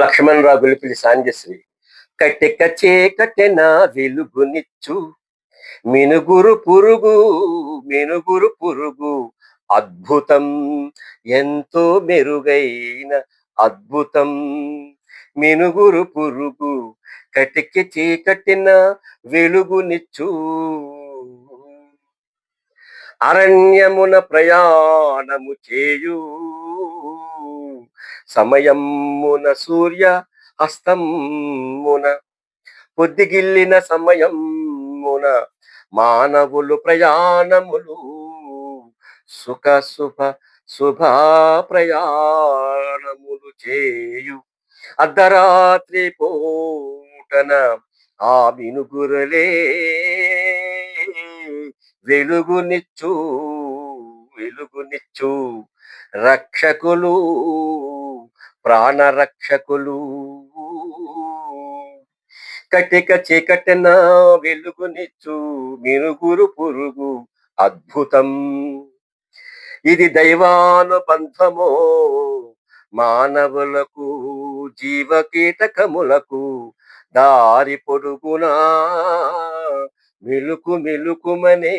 లక్ష్మణరావు వెలుపలి సాంజశ్రీ. కట్టెక చీకటెన వెలుగునిచ్చు మినుగురు పురుగు మినుగురు పురుగు అద్భుతం, ఎంతో మెరుగైన అద్భుతం. మినుగురు పురుగు కటిక చీకటిన వెలుగునిచ్చు. అరణ్యమున ప్రయాణము చేయు సమయమున సూర్య హస్తమున పొద్దిగిల్లిన సమయమున మానవులు ప్రయాణములు సుఖ శుభ ప్రయాణములు చేయు. అర్ధరాత్రి పూటన ఆ మినుగురలే వెలుగునిచ్చు వెలుగునిచ్చు. రక్షకులు ప్రాణరక్షకులు. కటిక చీకటిన వెలుగునిచ్చు మినుగురు పురుగు అద్భుతం. ఇది దైవానుబంధమో మానవులకు జీవ కీటకములకు దారి పొడుగునా మెలుకు మెలుకుమనే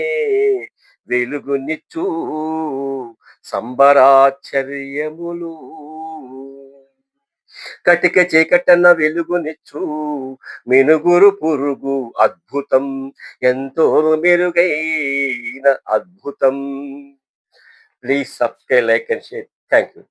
వెలుగునిచ్చు సంబరాశ్చర్యములు. కటిక చీకటన వెలుగునిచ్చు మినుగురు పురుగు అద్భుతం, ఎంతో మెరుగైన అద్భుతం. Please subscribe, like and share. Thank you.